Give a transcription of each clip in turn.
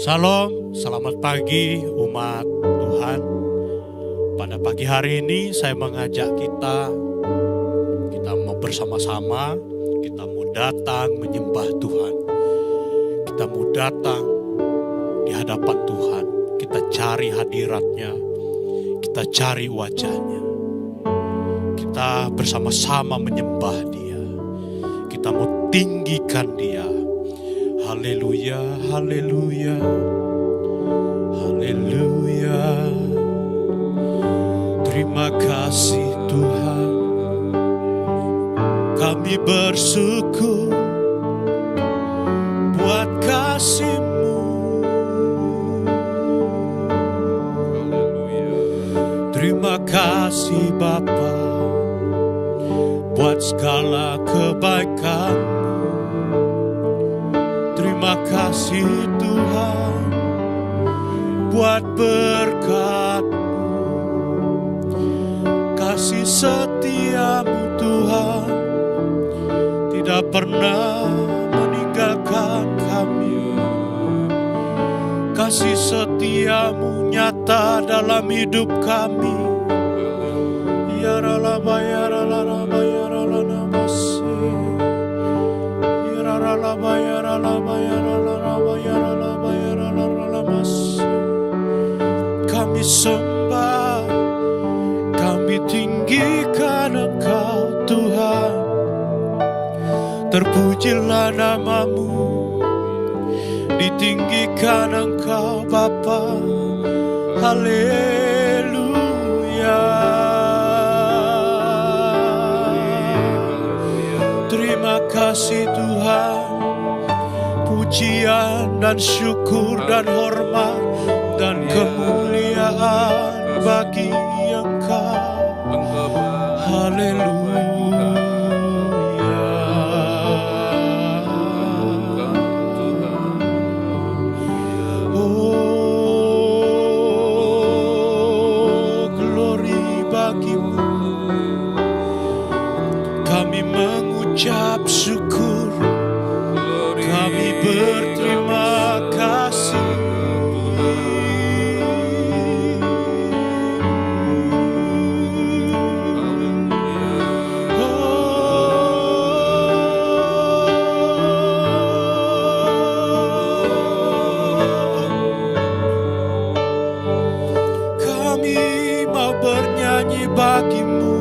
Salam, selamat pagi umat Tuhan. Pada pagi hari ini saya mengajak kita mau bersama-sama, kita mau datang menyembah Tuhan. Kita mau datang di hadapan Tuhan, kita cari hadiratnya, kita cari wajahnya. Kita bersama-sama menyembah Dia, kita mau tinggikan Dia. Haleluya, haleluya, haleluya. Terima kasih Tuhan, kami bersyukur buat kasih-Mu. Terima kasih Bapa buat segala kebaikan. Terima kasih Tuhan buat berkat-Mu, kasih setia-Mu Tuhan tidak pernah meninggalkan kami. Kasih setia-Mu nyata dalam hidup kami. Ya ralaba ya ralaba ya ralaba kami sembah, kami tinggikan Engkau Tuhan. Terpujilah nama-Mu, ditinggikan Engkau Bapa. Haleluya. Terima kasih Tuhan, pujian dan syukur dan hormat dan kemuliaan bagi Engkau. Haleluya. Oh, glory bagi-Mu. Kami mengucap syukur, kami berterima kasih. Kami mau bernyanyi bagi-Mu.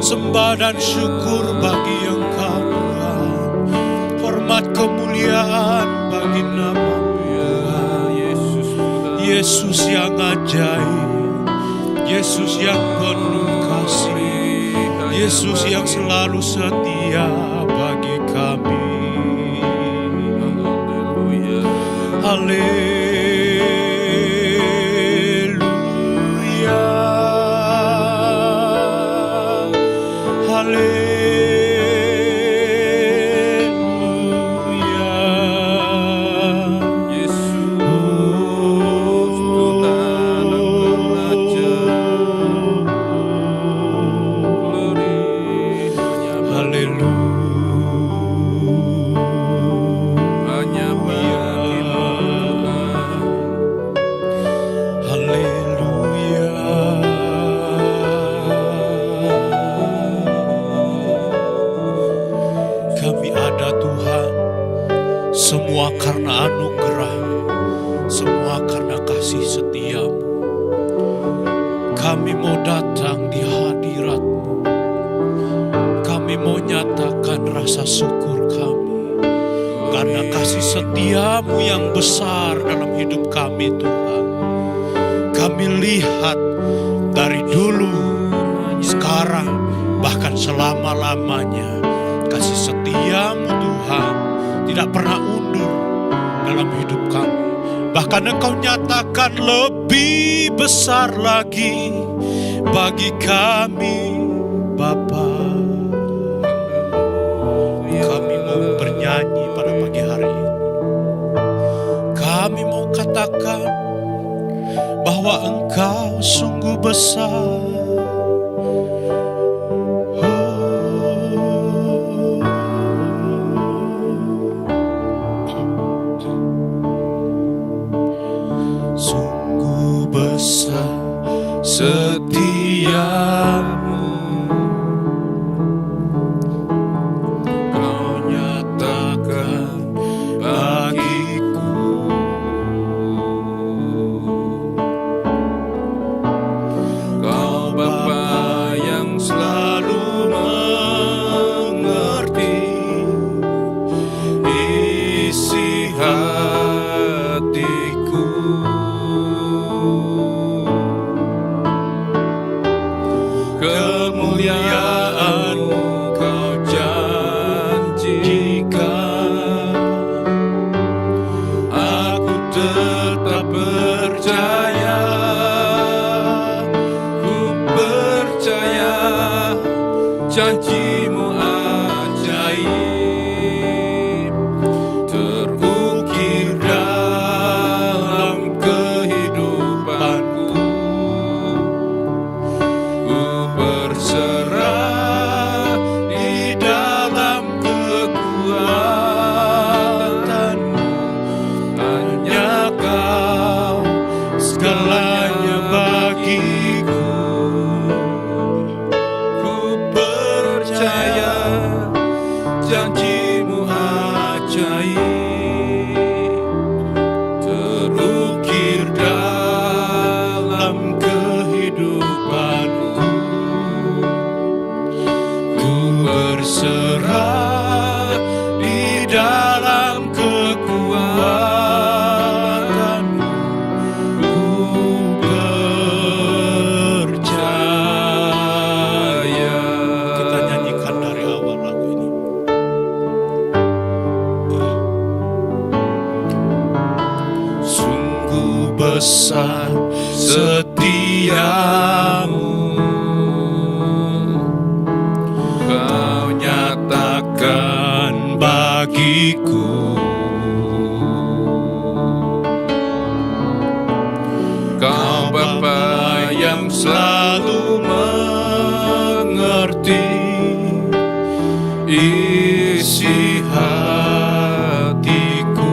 Sembah dan syukur bagi Engkau Tuhan, hormat kemuliaan bagi nama-Mu Tuhan. Yesus yang ajaib, Yesus yang penuh kasih, Yesus yang selalu setia bagi kami. Haleluya. Semua karena anugerah, semua karena kasih setia-Mu. Kami mau datang di hadirat-Mu, kami mau nyatakan rasa syukur kami karena kasih setia-Mu yang besar dalam hidup kami Tuhan. Kami lihat dari dulu, sekarang, bahkan selama-lamanya kasih setia-Mu Tuhan tidak pernah undur dalam hidup kami. Bahkan Engkau nyatakan lebih besar lagi bagi kami Bapa. Kami mau bernyanyi pada pagi hari ini. Kami mau katakan bahwa bahwa Engkau sungguh besar. Sungguh besar setiamu, Kau nyatakan bagiku. Kau Bapa yang selalu mengerti isi hatiku. Kemuliaan-Mu Kau janjikan, aku tetap percaya, ku percaya janji-Mu ajaib terukir dalam kehidupanku. Berserah di dalam kekuatan-Mu, hanya Kau segalanya bagiku. Ku percaya janji-Mu ajaib terukir dalam kehidupanku. Berserah di dalam kekuatan-Mu, ku percaya. Kita nyanyikan dari awal lagu ini. Sungguh besar setiamu, Kau nyatakan bagiku. Kau Bapa yang selalu mengerti isi hatiku.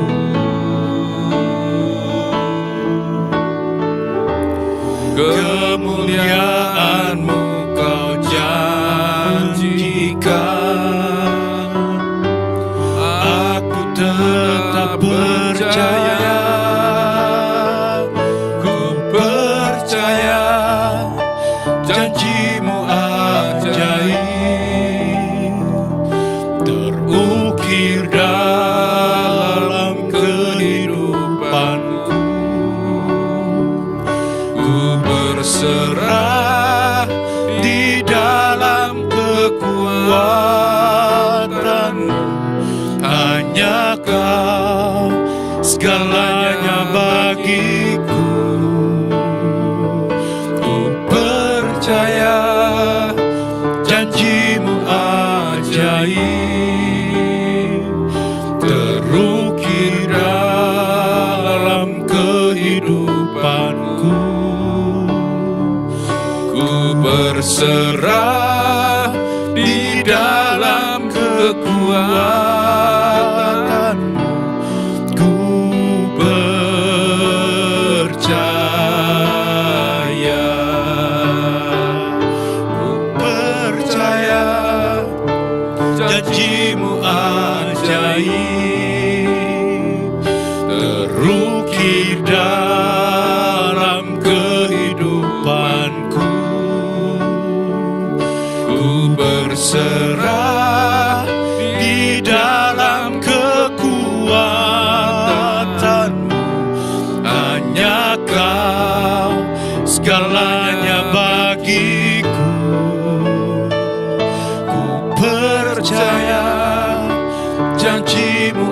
Kemuliaan-Mu Kau janjikan, aku tetap percaya, ku percaya janji-Mu ajaib terukir dalam kehidupanku. Ku berserah di dalam kekuatan-Mu, hanya Kau segalanya bagiku. Ku percaya janji-Mu ajaib terukir dalam kehidupanku. Ku berserah di dalam kekuatan-Mu, ku percaya, ku percaya janji-Mu ajaib terukir dalam kehidupanku. Ku berserah di dalam kekuatan-Mu, hanya Kau segalanya bagiku. Ku percaya janji-Mu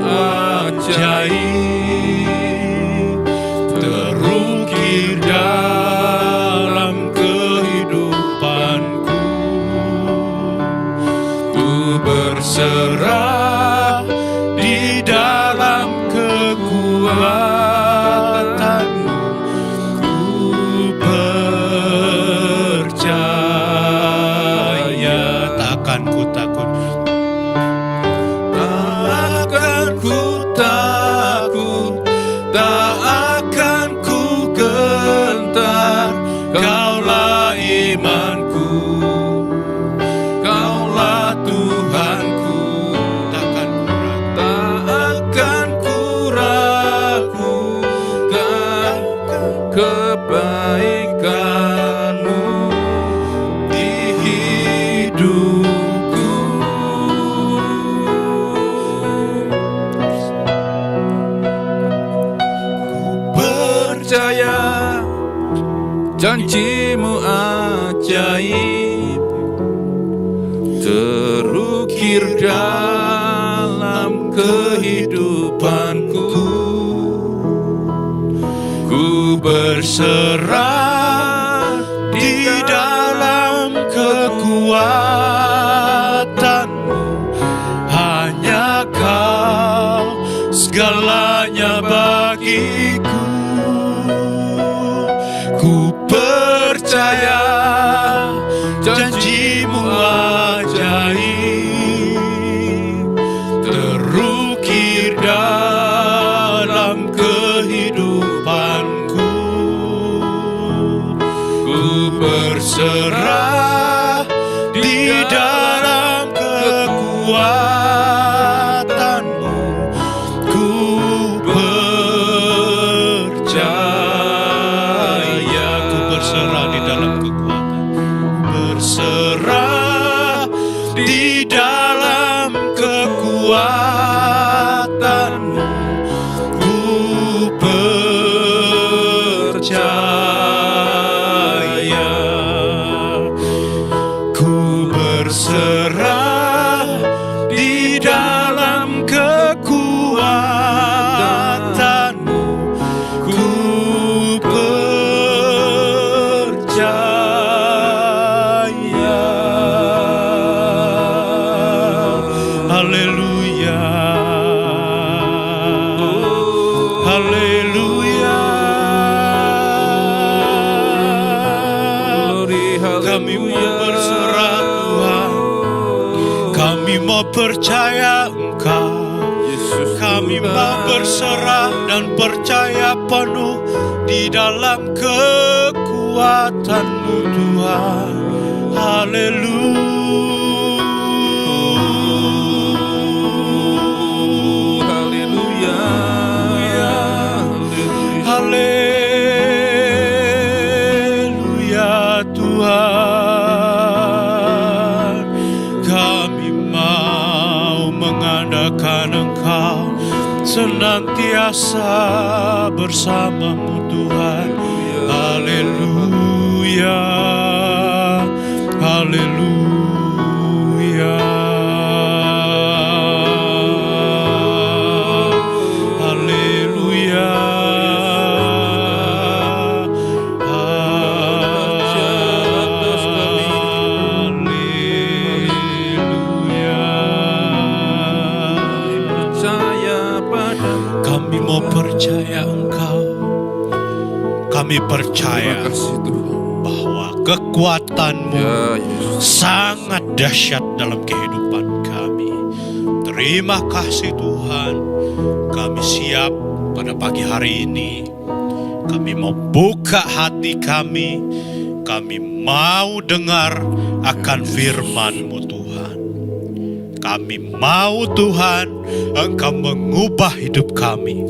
ajaib terukir dalam kehidupanku. Ku berserah di dalam kekuatan-Mu, ku Janjimu ajaib terukir dalam kehidupanku. Ku berserah di dalam kekuatan-Mu. Hanya Kau segalanya bagiku. Ku percaya janji-Mu ajaib terukir dalam kehidupanku. Ku berserah di dalam kekuatan-Mu. Ku percaya, ku berserah di dalam kekuatan. Berserah di dalam kekuatan-Mu. Ku percaya, ku berserah di dalam kekuatan-Mu. Ku percaya. Haleluya, haleluya. Kami mau berserah Tuhan, kami mau percaya Engkau. Kami mau berserah dan percaya penuh di dalam kekuatan-Mu Tuhan. Haleluya, Haleluya Tuhan. Kami mau mengandalkan Engkau, senantiasa bersama-Mu Tuhan. Haleluya, haleluya, haleluya, percaya padamu. kami mau percaya Engkau. Kami percaya Terima kasih Tuhan. bahwa kekuatan-Mu Ya Yesus. sangat dahsyat dalam kehidupan kami. Terima kasih Tuhan. Kami siap pada pagi hari ini. Kami mau buka hati kami. Kami mau dengar akan firman-Mu Tuhan. Kami mau Tuhan Engkau mengubah hidup kami,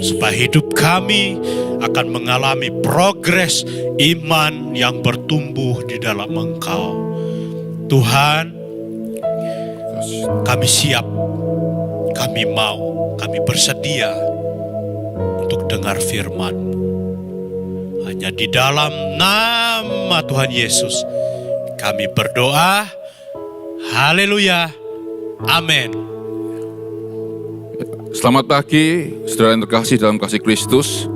supaya hidup kami akan mengalami progres iman yang bertumbuh di dalam Engkau. Tuhan, kami siap, kami mau, kami bersedia untuk dengar firman-Mu. Hanya di dalam nama Tuhan Yesus kami berdoa. Haleluya. Amin. Selamat pagi, saudara yang terkasih dalam kasih Kristus.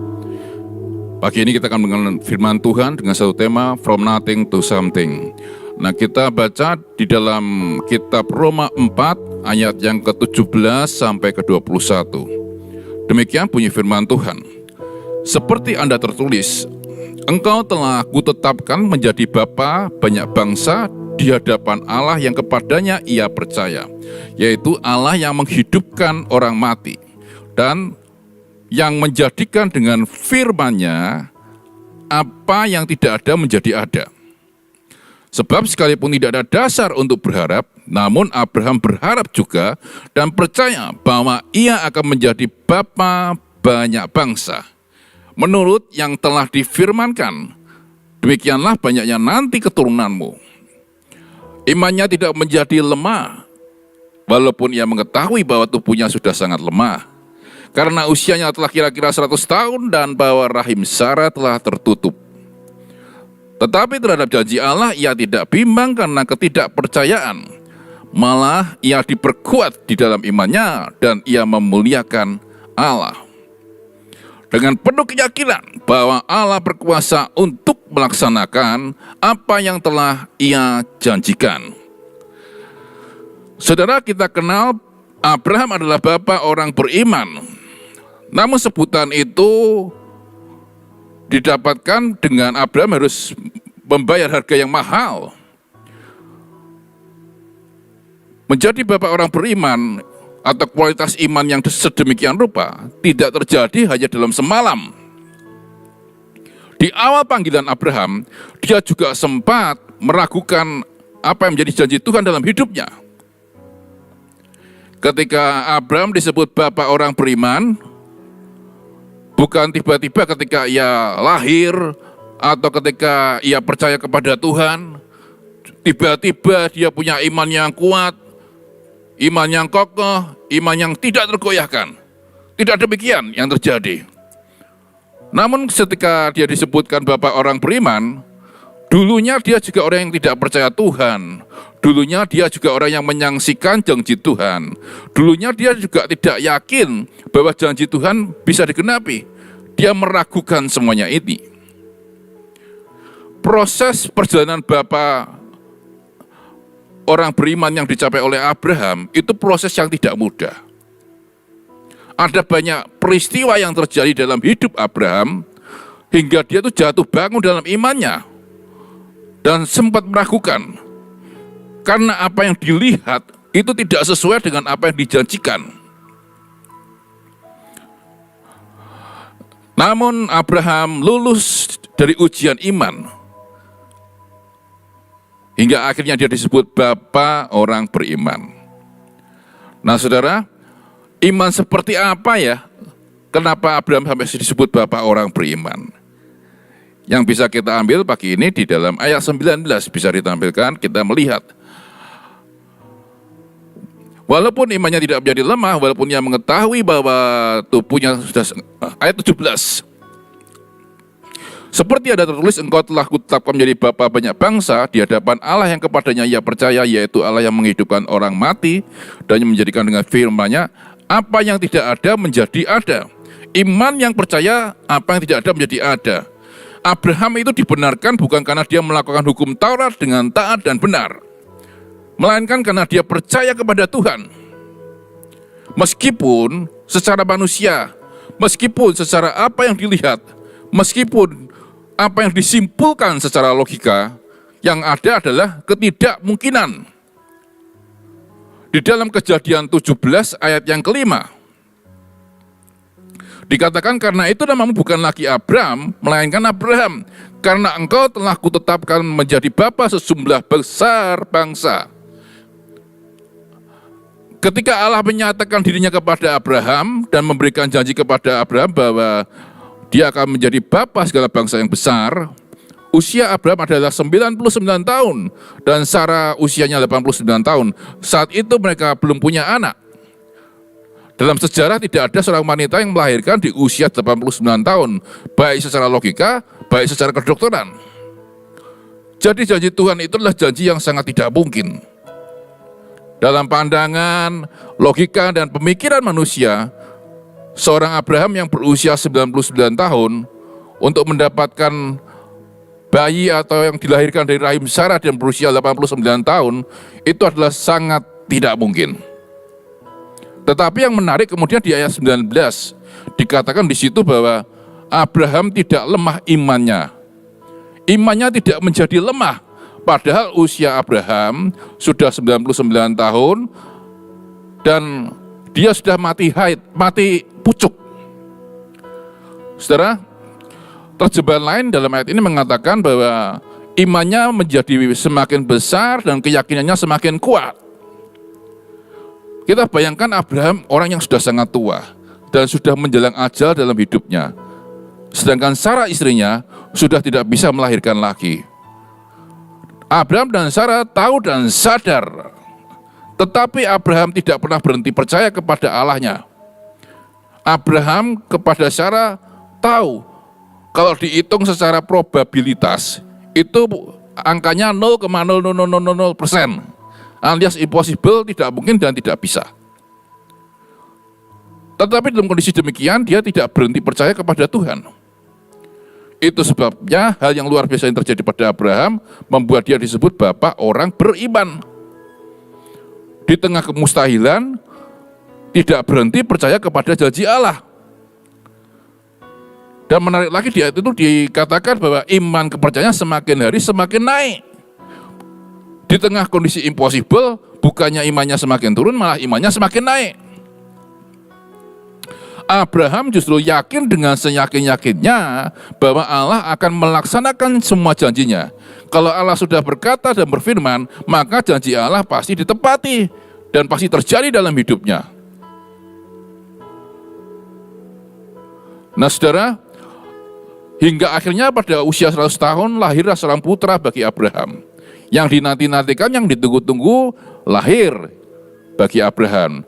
Pagi ini kita akan mengenal firman Tuhan dengan satu tema, From Nothing to Something. Nah, kita baca di dalam kitab Roma 4 ayat yang ke-17 sampai ke-21. Demikian bunyi firman Tuhan. Seperti Anda tertulis, Engkau telah kutetapkan menjadi bapa banyak bangsa di hadapan Allah yang kepadanya ia percaya, yaitu Allah yang menghidupkan orang mati dan yang menjadikan dengan firman-Nya apa yang tidak ada menjadi ada. Sebab sekalipun tidak ada dasar untuk berharap, namun Abraham berharap juga dan percaya bahwa ia akan menjadi bapa banyak bangsa. Menurut yang telah difirmankan, demikianlah banyaknya nanti keturunanmu. Imannya tidak menjadi lemah, walaupun ia mengetahui bahwa tubuhnya sudah sangat lemah. Karena usianya telah kira-kira 100 tahun dan bahwa rahim Sarah telah tertutup. Tetapi terhadap janji Allah ia tidak bimbang karena ketidakpercayaan. Malah ia diperkuat di dalam imannya dan ia memuliakan Allah. Dengan penuh keyakinan bahwa Allah berkuasa untuk melaksanakan apa yang telah ia janjikan. Saudara, kita kenal Abraham adalah bapa orang beriman. Namun sebutan itu didapatkan dengan Abraham harus membayar harga yang mahal. Menjadi bapak orang beriman atau kualitas iman yang sedemikian rupa tidak terjadi hanya dalam semalam. Di awal panggilan Abraham, dia juga sempat meragukan apa yang menjadi janji Tuhan dalam hidupnya. Ketika Abraham disebut bapak orang beriman, bukan tiba-tiba ketika ia lahir atau ketika ia percaya kepada Tuhan, tiba-tiba dia punya iman yang kuat, iman yang kokoh, iman yang tidak tergoyahkan. Tidak demikian yang terjadi. Namun ketika dia disebutkan bapak orang beriman, dulunya dia juga orang yang tidak percaya Tuhan. Dulunya dia juga orang yang menyaksikan janji Tuhan. Dulunya dia juga tidak yakin bahwa janji Tuhan bisa digenapi. Dia meragukan semuanya ini. Proses perjalanan bapak orang beriman yang dicapai oleh Abraham itu proses yang tidak mudah. Ada banyak peristiwa yang terjadi dalam hidup Abraham hingga dia itu jatuh bangun dalam imannya dan sempat meragukan karena apa yang dilihat itu tidak sesuai dengan apa yang dijanjikan. Namun Abraham lulus dari ujian iman hingga akhirnya dia disebut bapa orang beriman. Nah saudara, iman seperti apa ya? Kenapa Abraham sampai disebut bapa orang beriman? Yang bisa kita ambil pagi ini di dalam ayat 19 bisa ditampilkan, kita melihat. Walaupun imannya tidak menjadi lemah, walaupun ia mengetahui bahwa tubuhnya sudah, ayat 17. Seperti ada tertulis, engkau telah kutetapkan menjadi bapa banyak bangsa di hadapan Allah yang kepadanya ia percaya, yaitu Allah yang menghidupkan orang mati dan yang menjadikan dengan firman-Nya apa yang tidak ada menjadi ada. Iman yang percaya apa yang tidak ada menjadi ada. Abraham itu dibenarkan bukan karena dia melakukan hukum Taurat dengan taat dan benar, melainkan karena dia percaya kepada Tuhan. Meskipun secara manusia, meskipun secara apa yang dilihat, meskipun apa yang disimpulkan secara logika, yang ada adalah ketidakmungkinan. Di dalam Kejadian 17 ayat yang kelima, dikatakan karena itu namamu bukan lagi Abram, melainkan Abraham, karena engkau telah kutetapkan menjadi bapa sejumlah besar bangsa. Ketika Allah menyatakan dirinya kepada Abraham dan memberikan janji kepada Abraham bahwa dia akan menjadi bapa segala bangsa yang besar, usia Abraham adalah 99 tahun dan Sarah usianya 89 tahun. Saat itu mereka belum punya anak. Dalam sejarah tidak ada seorang wanita yang melahirkan di usia 89 tahun, baik secara logika, baik secara kedokteran. Jadi janji Tuhan itu adalah janji yang sangat tidak mungkin. Dalam pandangan, logika, dan pemikiran manusia, seorang Abraham yang berusia 99 tahun untuk mendapatkan bayi atau yang dilahirkan dari rahim Sarah dan berusia 89 tahun itu adalah sangat tidak mungkin. Tetapi yang menarik kemudian di ayat 19 dikatakan di situ bahwa Abraham tidak lemah imannya. Imannya tidak menjadi lemah, padahal usia Abraham sudah 99 tahun dan dia sudah mati haid, mati pucuk. Saudara, terjemahan lain dalam ayat ini mengatakan bahwa imannya menjadi semakin besar dan keyakinannya semakin kuat. Kita bayangkan Abraham orang yang sudah sangat tua dan sudah menjelang ajal dalam hidupnya. Sedangkan Sarah istrinya sudah tidak bisa melahirkan lagi. Abraham dan Sarah tahu dan sadar, tetapi Abraham tidak pernah berhenti percaya kepada Allahnya. Abraham kepada Sarah tahu kalau dihitung secara probabilitas itu angkanya 0,00000%, alias impossible, tidak mungkin dan tidak bisa. Tetapi dalam kondisi demikian dia tidak berhenti percaya kepada Tuhan. Itu sebabnya hal yang luar biasa yang terjadi pada Abraham membuat dia disebut bapak orang beriman. Di tengah kemustahilan tidak berhenti percaya kepada janji Allah. Dan menarik lagi di ayat itu dikatakan bahwa iman kepercayaan semakin hari semakin naik. Di tengah kondisi impossible, bukannya imannya semakin turun, malah imannya semakin naik. Abraham justru yakin dengan seyakin-yakinnya bahwa Allah akan melaksanakan semua janjinya. Kalau Allah sudah berkata dan berfirman, maka janji Allah pasti ditepati dan pasti terjadi dalam hidupnya. Nah saudara, hingga akhirnya pada usia 100 tahun lahirlah seorang putra bagi Abraham. Yang dinanti-nantikan, yang ditunggu-tunggu lahir bagi Abraham.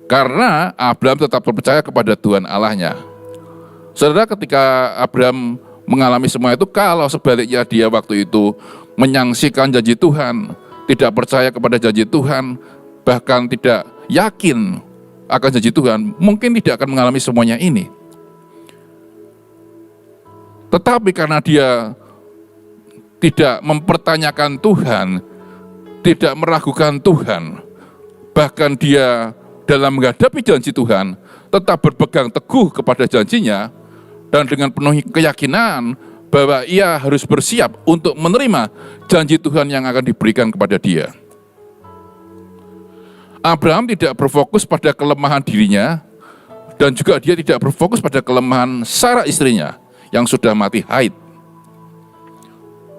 Karena Abraham tetap percaya kepada Tuhan Allahnya. Saudara, ketika Abraham mengalami semua itu, kalau sebaliknya dia waktu itu menyaksikan janji Tuhan, tidak percaya kepada janji Tuhan, bahkan tidak yakin akan janji Tuhan, mungkin tidak akan mengalami semuanya ini. Tetapi karena dia tidak mempertanyakan Tuhan, tidak meragukan Tuhan, bahkan dia dalam menghadapi janji Tuhan tetap berpegang teguh kepada janjinya dan dengan penuh keyakinan bahwa ia harus bersiap untuk menerima janji Tuhan yang akan diberikan kepada dia. Abraham tidak berfokus pada kelemahan dirinya dan juga dia tidak berfokus pada kelemahan Sarah istrinya yang sudah mati haid.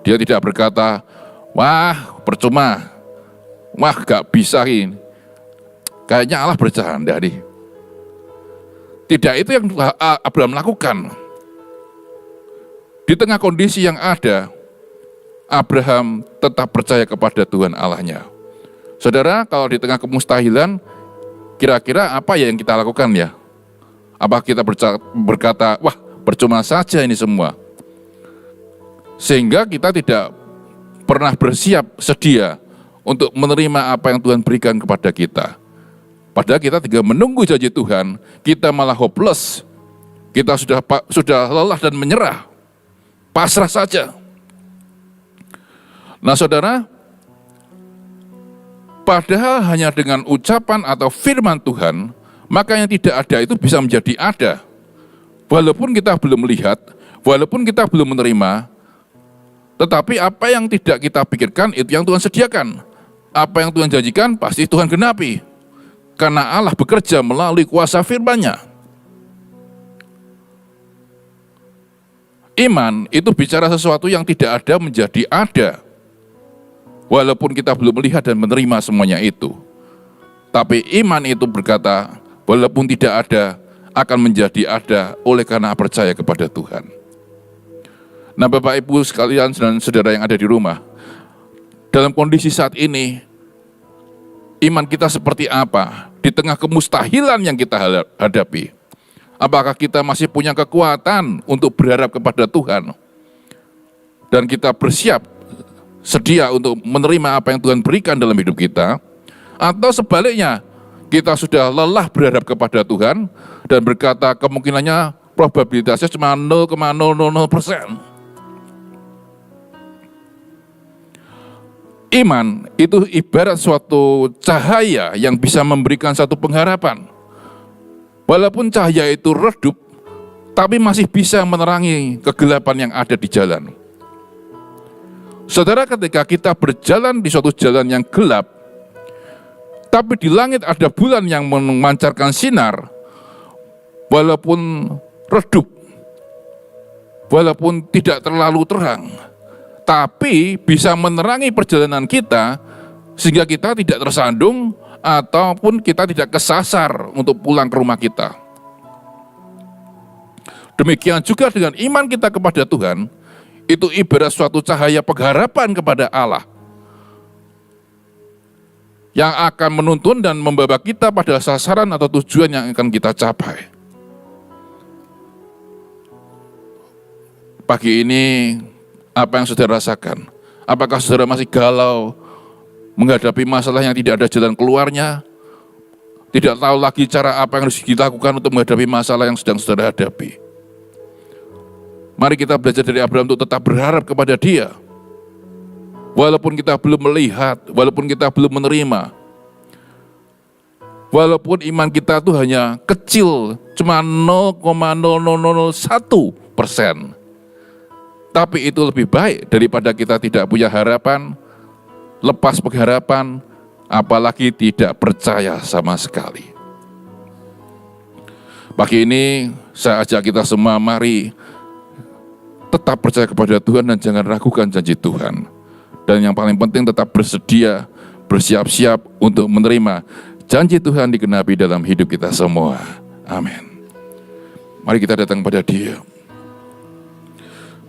Dia tidak berkata, wah percuma, wah gak bisa ini, kayaknya Allah bercanda nih. Tidak itu yang Abraham lakukan. Di tengah kondisi yang ada, Abraham tetap percaya kepada Tuhan Allahnya. Saudara, kalau di tengah kemustahilan, kira-kira apa ya yang kita lakukan ya? Apa kita berkata, wah percuma saja ini semua? Sehingga kita tidak pernah bersiap sedia untuk menerima apa yang Tuhan berikan kepada kita. Padahal kita tinggal menunggu janji Tuhan, kita malah hopeless. Kita sudah lelah dan menyerah, pasrah saja. Nah saudara, padahal hanya dengan ucapan atau firman Tuhan, maka yang tidak ada itu bisa menjadi ada. Walaupun kita belum melihat, walaupun kita belum menerima, tetapi apa yang tidak kita pikirkan itu yang Tuhan sediakan. Apa yang Tuhan janjikan pasti Tuhan genapi. Karena Allah bekerja melalui kuasa firman-Nya. Iman itu bicara sesuatu yang tidak ada menjadi ada. Walaupun kita belum melihat dan menerima semuanya itu. Tapi iman itu berkata, walaupun tidak ada, akan menjadi ada oleh karena percaya kepada Tuhan. Nah Bapak Ibu sekalian dan saudara yang ada di rumah, dalam kondisi saat ini, iman kita seperti apa? Di tengah kemustahilan yang kita hadapi, apakah kita masih punya kekuatan untuk berharap kepada Tuhan? Dan kita bersiap, sedia untuk menerima apa yang Tuhan berikan dalam hidup kita? Atau sebaliknya, kita sudah lelah berharap kepada Tuhan dan berkata kemungkinannya probabilitasnya cuma 0,000%. Iman itu ibarat suatu cahaya yang bisa memberikan satu pengharapan. Walaupun cahaya itu redup, tapi masih bisa menerangi kegelapan yang ada di jalan. Saudara, ketika kita berjalan di suatu jalan yang gelap, tapi di langit ada bulan yang memancarkan sinar, walaupun redup, walaupun tidak terlalu terang, tapi bisa menerangi perjalanan kita sehingga kita tidak tersandung ataupun kita tidak kesasar untuk pulang ke rumah kita. Demikian juga dengan iman kita kepada Tuhan, itu ibarat suatu cahaya pengharapan kepada Allah yang akan menuntun dan membawa kita pada sasaran atau tujuan yang akan kita capai. Pagi ini Apa yang saudara rasakan? Apakah saudara masih galau, menghadapi masalah yang tidak ada jalan keluarnya? Tidak tahu lagi cara apa yang harus dilakukan untuk menghadapi masalah yang sedang saudara hadapi. Mari kita belajar dari Abraham untuk tetap berharap kepada Dia. Walaupun kita belum melihat, walaupun kita belum menerima, walaupun iman kita itu hanya kecil, cuma 0,0001%. Tapi itu lebih baik daripada kita tidak punya harapan, lepas pengharapan, apalagi tidak percaya sama sekali. Pagi ini saya ajak kita semua, mari tetap percaya kepada Tuhan dan jangan ragukan janji Tuhan. Dan yang paling penting tetap bersedia, bersiap-siap untuk menerima janji Tuhan digenapi dalam hidup kita semua. Amin. Mari kita datang pada Dia.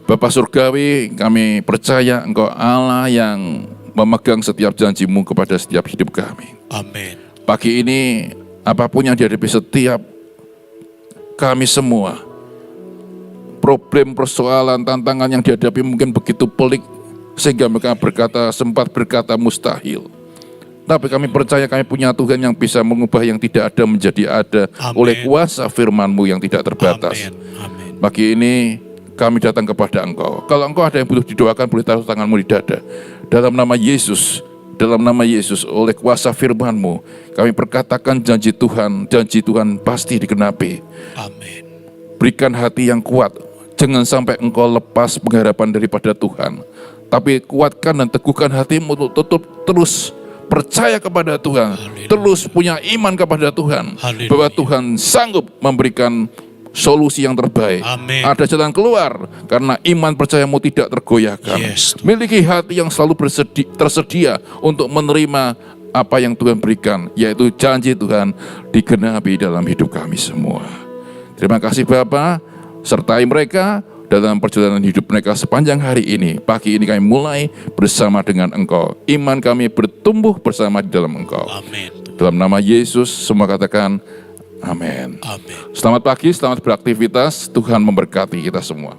Bapa Surgawi, kami percaya Engkau Allah yang memegang setiap janji-Mu kepada setiap hidup kami. Amin. Pagi ini, apapun yang dihadapi setiap kami semua, problem, persoalan, tantangan yang dihadapi mungkin begitu pelik, sehingga mereka sempat berkata mustahil. Tapi kami percaya kami punya Tuhan yang bisa mengubah yang tidak ada menjadi ada. Amen. Oleh kuasa firman-Mu yang tidak terbatas. Amin. Pagi ini kami datang kepada Engkau. Kalau Engkau ada yang butuh didoakan, boleh taruh tangan-Mu di dada. Dalam nama Yesus, oleh kuasa firman-Mu, kami perkatakan janji Tuhan pasti digenapi. Amin. Berikan hati yang kuat, jangan sampai Engkau lepas pengharapan daripada Tuhan. Tapi kuatkan dan teguhkan hatimu untuk terus percaya kepada Tuhan. Haleluya. Terus punya iman kepada Tuhan. Haleluya. Bahwa Tuhan sanggup memberikan solusi yang terbaik. Amin. Ada jalan keluar karena iman percayamu tidak tergoyahkan. Yes, miliki hati yang selalu tersedia untuk menerima apa yang Tuhan berikan, yaitu janji Tuhan digenapi dalam hidup kami semua. Terima kasih Bapa, sertai mereka dalam perjalanan hidup mereka sepanjang hari ini. Pagi ini kami mulai bersama dengan Engkau. Iman kami bertumbuh bersama di dalam Engkau. Amin. Dalam nama Yesus semua katakan amin. Amin. Selamat pagi, selamat beraktivitas. Tuhan memberkati kita semua.